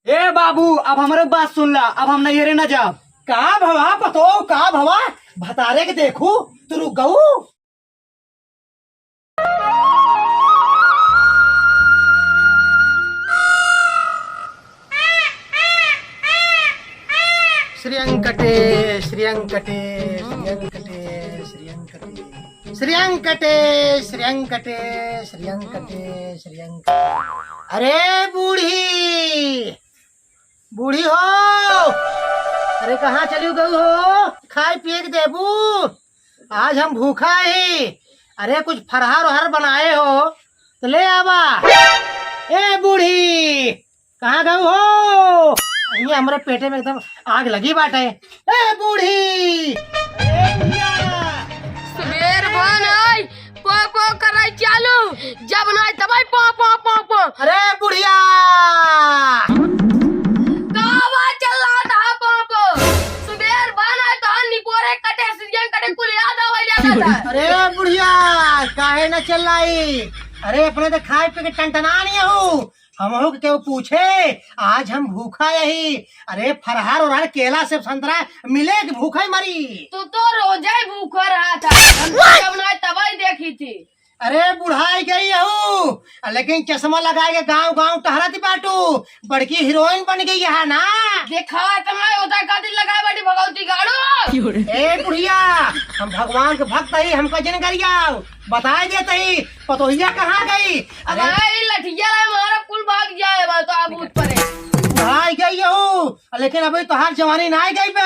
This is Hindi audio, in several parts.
ए बाबू, अब हमारे बात सुन ला। अब हम नहीं न जाब। का भवा पतो का भवा भतारे के देखू तू रुक गऊ। श्रियंकटे श्रियंकटे श्रियंकटे श्रियंकटे श्रियंकटे श्रियंकटे श्रियंकटे श्रियंकटे। अरे बूढ़ी बूढ़ी हो, अरे कहाँ चली गई हो? खाए पिए के देबू, आज हम भूखा ही। अरे कुछ फरहार वहार बनाए हो तो ले आवा। ए बूढ़ी कहाँ गई हो? ये हमारे पेटे में एकदम आग लगी बाटे। ए बूढ़ी, सवेर बन आई पो पो कराई चालू, जब ना तब पो पो पो पो। अरे बुढ़िया कावा चल रहा था पो पो। सवेर बन आई तो निपोरे कटे सीजन कटे कुल याद आवे जाता। अरे बुढ़िया काहे न चल रही? अरे अपने तो खाए पे के टंटना नहीं हूँ। हम हो के पूछे, आज हम भूखा यही। अरे फरहार और केला से संतरा मिले कि भूखा ही मरी? तू तो रोजा ही भूखा रहा था, जब ना तब ही देखी थी। अरे बुढ़ाई गई हूँ, लेकिन चश्मा लगा के गाँव गाँव टहरती बाटू, बड़की हीरोइन बन गई है ना। देखा तुम्हारे होता कातिल लगाए बैठी भगवती गाड़ो। ए बुढ़िया, हम भगवान के भक्त ही, हमका जन करिया बताए देते ही पतोहिया कहाँ गई? अरे लठिया हमारा कुल भाग जाए बा तो आबूत परे। बुढ़ाई गई हूँ, लेकिन अभी तोहार जवानी ना गई बा।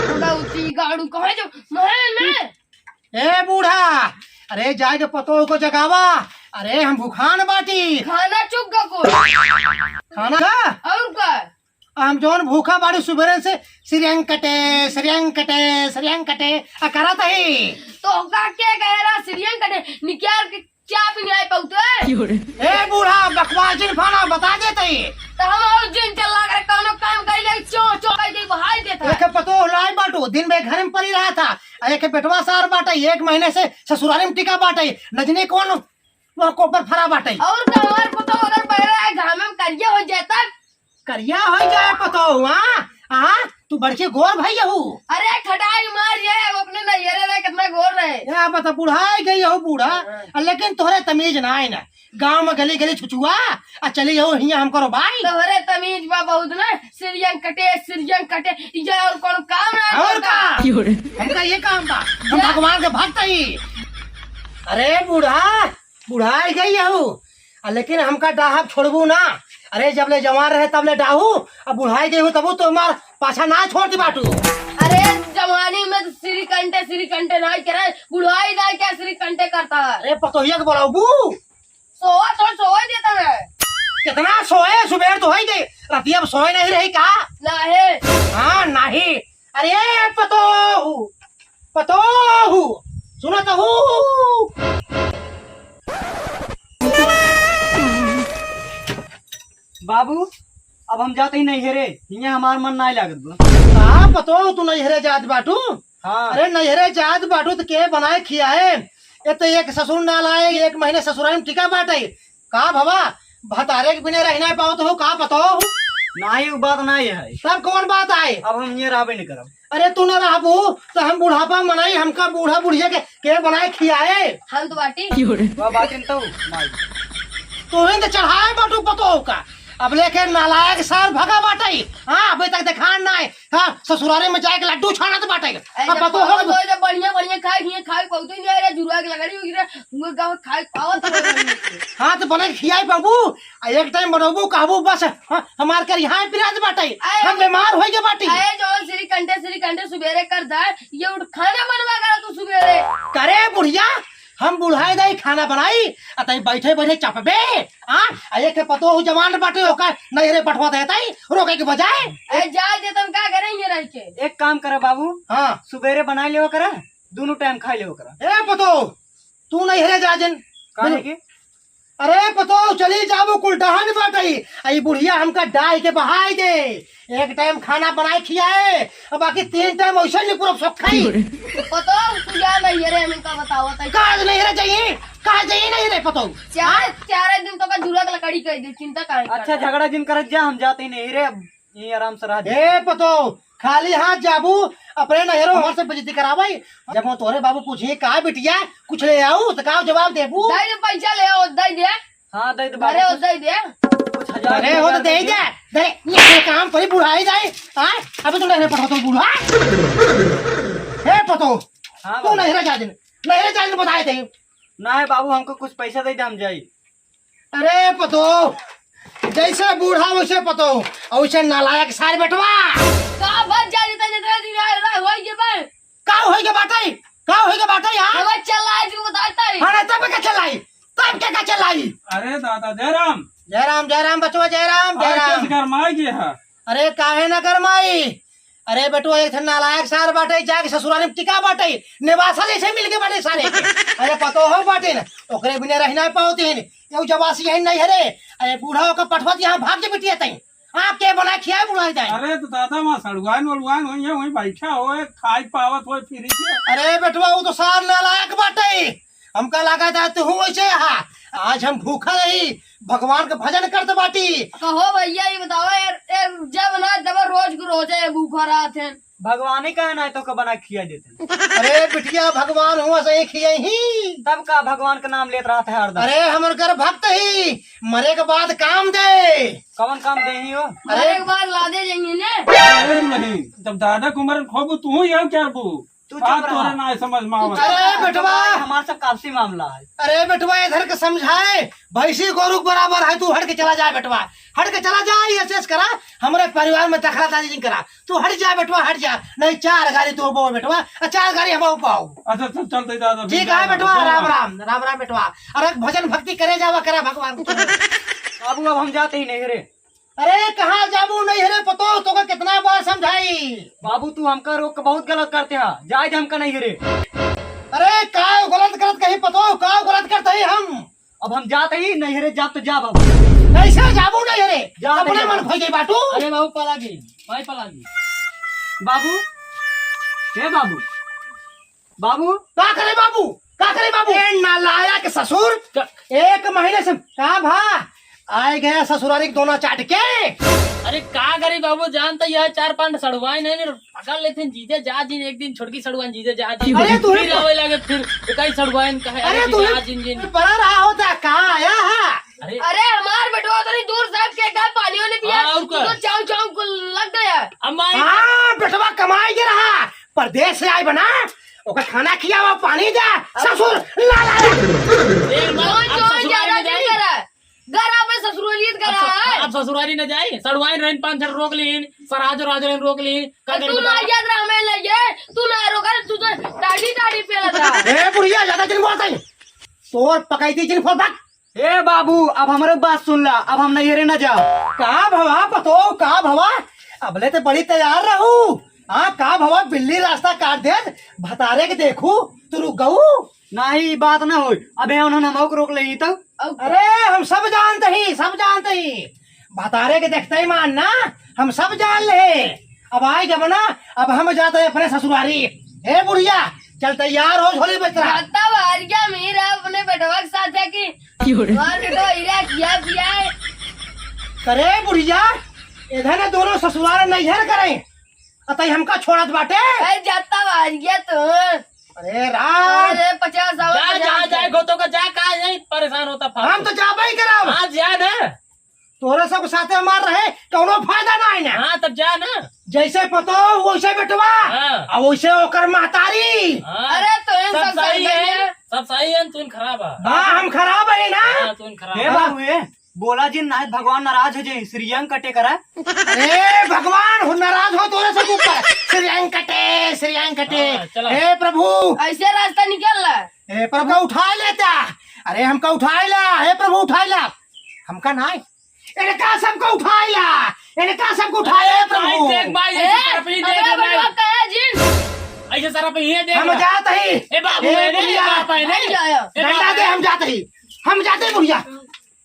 भगवती गाड़ू कहाँ जो महल में? ए बूढ़ा, अरे जाए के पतो को जगावा। अरे हम भूखान बाटी। खाना चुक गा को खाना का? और का हम जोन भूखा बाड़ी सुबह से श्रियंकटे श्रियंकटे श्रियंकटे करत ही। तो का के गहरा सीरियन कटे निकाल के क्या भी नहीं पाउते। ए बूढ़ा बकवास जिन फाना बता देते ही। तो हम और जिन चला कर कोनो काम कर ले चो चो कर दे बहाई देता। एक पतो लाई बाटू, दिन में घर में पड़ी रहा था। एक बेटवा सार बाटे, 1 महीने से ससुराल में टिका बाटे। नजने कौन कोपर फरा बाटे। और का हमार को तो अगर बहरा घाम में करिया हो जाता, करिया हो जाए पतो हुआ। हाँ तू बड़के गोर भाई हूँ। अरे खटाई मार जाए अपने नैयरे रहे कितना गोर रहे। या बता बुढ़ाई गई हो बूढ़ा, लेकिन तोहरे तमीज ना है ना। गांव में गली गली छुचुआ आ चली हो हिया हम करो भाई। तोहरे तमीज बा बहुत ना, सीरियन कटे इजा और कौन काम ना और का हमका ये काम बा, हम भगवान के भक्त ही। अरे बूढ़ा बुढ़ाई गई हो, लेकिन हमका डाहब छोड़बू ना। अरे जब ले जवान रहे तब ले डाहू, अब बुढ़ाई गई हो तब तो हमार पाछा ना छोड़ती बाटू। अरे जवानी में श्री कंटे नहीं करे, बुढ़ाई ना क्या श्री कंटे करता है। अरे पतोहिया के बोलाबू सोआ तो सोए देता है। कितना सोए? सुबह तो है राती, अब सोए नहीं रही का? ना है हाँ नहीं। अरे पतो पतो सुनो तो हूँ। बाबू, अब हम जाते ही नहीं हेरे। यहाँ हमार मन नहीं लागत बा। हाँ पतो तू नैहरे जात बाटू। हाँ। अरे नैहरे जात बाटू तो के बनाए खियाए? ये तो एक ससुर ना लाए, 1 महीने ससुराल में टिका बाटे। का भवा भतारे के बिना रह नहीं पाओ तो का पतो? नहीं वो बात नहीं है। तब कौन बात आए? अब हम ये रहबे नहीं करब। अरे तू न रहबू तो हम बुढ़ापा मनाई, हमका बूढ़ा बुढ़िया के बनाए खियाए? हम तो बाटी वह बात तो नहीं। तू ही तो चढ़ाए बाटू पतो का। अब लेके नालायक साल भगा बाटे। हाँ अभी तक दिखान ना है। हाँ ससुराले में जाके लड्डू छाना तो बाटे। अब पतो हो बढ़िया बढ़िया खाए बहुत ही नहीं जुड़ा के लगा रही गाँव खाए पावत। हाँ तो बने खियाई बाबू, एक टाइम बनबू कहबू बस। हाँ, हमार कर यहाँ पिराज बाटे, हम बीमार हो गए बाटी। जो श्री कंटे सुबेरे कर दा ये उठ खाना बनवा कर तू सुबेरे करे बुढ़िया। हम बुढ़ाई दई खाना बनाई अतई बैठे बैठे चपबे। हाँ एक पतो हो जवान बाटे होकर नहरे पठवा देता ही रोके के बजाय। जा दे तुम क्या करेंगे रह के? एक काम करे बाबू, हाँ सुबेरे बना ले करे, दोनों टाइम खा ले करे। ए पतो तू नहरे जाजन काहे के? अरे पतो चली जाबो कुलटाहन बाटई। आई बुढ़िया हमका डाई के बहाई दे, एक टाइम खाना बनाए खियाए और बाकी 3 टाइम ऐसा नहीं पूरा सब खाई। पतो तू जा नहीं रे, मैं का बताओ काज नहीं रह चाहिए। कहा जाइए नहीं रे पतो। चार दिन तो का झूला का लकड़ी कह दे, चिंता काहे करता? अच्छा झगड़ा जिन करत जा, हम जाते ही नहीं रे, अब ये आराम से रह जा। ए पतो खाली हाथ जाबू अपने नहरो हमारे से बेइज्जती करावाई। जब वो तोरे बाबू पूछे का बिटिया कुछ ले आऊ तो का जवाब देबू। दे दे पैसा ले आओ, दे दे। हाँ दे दे अरे बाबू, ओ दे दे। कुछ हजार अरे हो तो दे जा दे ये काम कोई बुढ़ाई जाए। हां अबे तू नहरे पढ़ो तो बूढ़ा हे पतो हाँ तू बाबू। नहरे जा दिन बताए थे। ना है बाबू, हमको कुछ पैसा दे दे, हम जाई। अरे पतो जैसे बूढ़ा वैसे पतो वैसे नालायक सारे बेटवा का बच जा जितना जितना दिन आए होई के बे। का होई के बाटे यार। हवा चल रहा है जो बताता है। हां तब क्या चलाई अरे दादा जयराम जयराम बचवा जयराम कैसे गरमाई गए है? अरे काहे न करमाई। अरे बेटो एक नालायक सार बाटे जाके ससुराल में टिका बाटे निवासा जैसे मिल के बाटे सारे अरे पतो हो बाटे न ओकरे बिना रह ना पाओते हैं यो जवासी है नहीं हरे। अरे बूढ़ा का पठवत यहाँ भाग के बिटिया तई आप के बना खिया बुला जाए। अरे तो दादा वहाँ सड़ुआन वड़ुआन वही है, वहीं बैठा हो खाई पावत हो फिर अरे बेटवा वो तो सार नालायक बाटे हमका लगा था तू वैसे यहाँ आज हम भूखा रही भगवान का भजन करते बाटी। कहो भैया ये बताओ यार, जब ना जब रोज को रोज है भूखा रहा थे। भगवान ही कहना है तो का बना खिया देते। अरे बिटिया भगवान हुआ से एक ही तब का भगवान का नाम लेत रहा था हरदम। अरे हमर कर भक्त ही मरे के बाद काम दे। कौन काम दे ही हो? अरे एक बार ला दे जाएंगे ने। अरे नहीं जब दादा को उम्र खोबू तू ही है क्या बू तू बात चुप तोरे रहा। ना समझ में आवत। अरे बेटवा हमारा सब काफी मामला है। अरे बेटवा इधर के समझाए भैंसी गोरु के बराबर है तू हट के चला जा बेटवा हट के चला जा ये शेष करा हमारे परिवार में दखला दादी करा तू हट जा बेटवा हट जा नहीं 4 गाड़ी तू बो बेटवा और 4 गाड़ी हम पाओ। अच्छा चल चलते दादा ठीक है बेटवा राम राम राम राम बेटवा अरे भजन भक्ति करे जावा करा भगवान को। बाबू अब हम जाते ही नहीं रे। अरे कहाँ जाबू नहीं हरे पतो तो का कितना बार समझाई। बाबू तू हमका रोक के बहुत गलत करते हैं, जाए हमका नहीं रे। अरे का गलत करत कहीं पतो का गलत करते हैं हम। अब हम जाते ही नहीं रे, जा तो जा बाबू। ऐसा जाबू नहीं हरे जा अपने नहीं मन जा। खोई गई बाटू। अरे बाबू पला गई, भाई पला गई। बाबू हे बाबू, बाबू का करे बाबू ए नालायक ससुर 1 महीने से का भा आए गया ससुराली दोनों चाट के। अरे का करी बाबू जानता यह 4-5 सड़ुआई नहीं पकड़ लेते जीते जा जिन एक दिन छोटकी सड़ुआन जीते जा जिन अरे तू फिर आवे लगे फिर कई सड़ुआन कहे अरे तू जा जिन जिन बड़ा रहा होता कहाँ आया है। अरे अरे हमार बेटवा तो नहीं दूर साहब के का पानी वाली पिया हाँ, और क्या? तो चाव चाव को लग गया। अम्मा हाँ बेटवा कमाई के रहा परदेश से आई बना ओका खाना खिया हुआ पानी दे ससुर नालायक। एक बार कौन अब कौन ससुराली ज्यादा न नहीं जाए करा घर आपे ससुरालियत करा है। अब ससुराली न जाए सड़ुआई रहन 5 छड़ रोक लीन सराजो राजो रोक लीन का तू ना याद रहा हमें लगे तू ना रोका तू तो दाढ़ी पे लगा। ए बुढ़िया ज्यादा दिन बोलता है तोर पकाई जिन फोड़ भाग। ए बाबू अब हमारे बात सुन ला, अब हम नहीं रे न जा। का भवा पतो का भवा अबले तो बड़ी तैयार रहू। हाँ का भवा बिल्ली रास्ता काट दे भतारे के देखू तू रुक गऊ। नहीं बात ना हो, अबे उन्होंने हमको रोक ली तो। अरे हम सब जानते ही भतारे के देखते ही मानना हम सब जान ले। अब आएगा बना अब हम जाते हैं अपने ससुरारी। हे बुढ़िया चल तैयार हो झोली बेचरा। आता भारिया मेरा अपने बेटवा के साथ है कि और बेटवा इरा किया पिया है। करे बुढ़िया इधर दोनों ससुराल नैहर करें अतः हमका छोड़त बाटे। भाई जाता भारिया तो अरे राम अरे 50 जा जा जाए गोतो का जा का नहीं परेशान होता हम तो जाबे ही कराब हाँ जा ना तोरे सब साथे मार रहे कौनो फायदा ना है ना। हाँ तब जा ना जैसे पतो वैसे बेटवा हाँ। और वैसे ओकर महतारी। हाँ, अरे तो इन सब सही है है। सब सही है तू खराब है हाँ हम खराब है ना। हाँ तू खराब हे है बाबू ए बोला जी ना भगवान नाराज हो जाए, श्रीयंग कटे करा। अरे भगवान हो नाराज हो तोरे से ऊपर श्रीयंग कटे हाँ, चलो। हे प्रभु ऐसे रास्ता निकल रहा है। हे प्रभु उठा लेता। अरे हमका उठाइला हे प्रभु उठाइला हमका नहीं इनका सबको उठाइला इनका सबको उठाइला हे प्रभु। देख भाई ए, अरे बेटवा कहे जिन ऐसे सारा पे ये देख हम जाते ही ए बाबू ए मैंने बुढ़िया, नहीं जाया। डंडा दे हम जाते ही बुढ़िया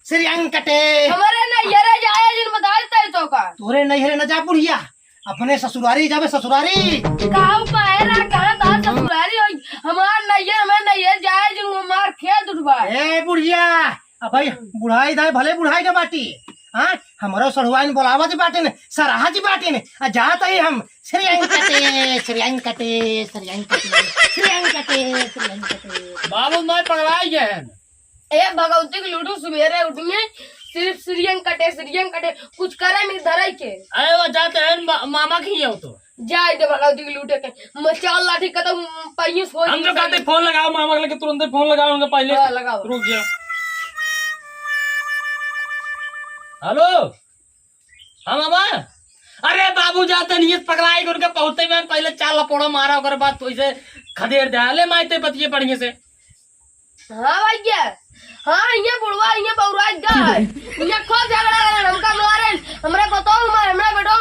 श्रीयंग कटे। हमारे ना यरे जाया जिन बता देता है तो का तोरे नहीं है न जा बुढ़िया अपने ससुरारी जावे ससुरारी। काऊ पायरा कहां तार ससुरारी होई हमार नहीं जाए जो हमार खेत उठवा। ए बुढ़िया अब भाई बुढ़ाई दाई भले बुढ़ाई के बाटी हाँ हमारो सड़ुआइन बोलावा जी बाटे ने सराहा जी बाटे ने जात ही हम श्रीयंकटे श्रीयंकटे श्रीयंकटे श्रीयंकटे श्रीयंकटे। बाबू मैं पकड़ाई गए हैं। ए भगवती की लूटू सवेरे उठिए सिर्फ श्रीयंग कटे कुछ करे मेरे धराई के। अरे वो जाते हैं मामा की हो तो जाए दे भगवती की लूटे के मचाल लाठी का तो पैस हो। हम तो कहते फोन लगाओ मामा के लेके तुरंत फोन लगाओ उनका पहले लगाओ। रुक गया। हेलो हाँ मामा। अरे बाबू जाते नहीं पकड़ाई उनके पहुंचते में पहले चार लपोड़ा मारा ओकर बाद तो इसे खदेड़ दे ले माइते पतिए बढ़िया से। हाँ भैया हाँ ये बुढ़वा ये बौरा गाय ये खो झगड़ा करे हमका मारे हमरे बताओ मार हमरे बेटो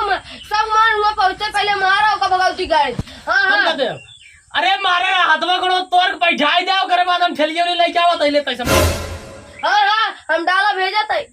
सब मान हुआ पहुंचे पहले मारा ओका भगवती गाय। हां हां अरे मारे हाथवा को तोड़ के बैठाई दे ओकर बाद हम ठेलियो नहीं लेके आवत पहले पैसा। हां हां हम डाला भेजा तई।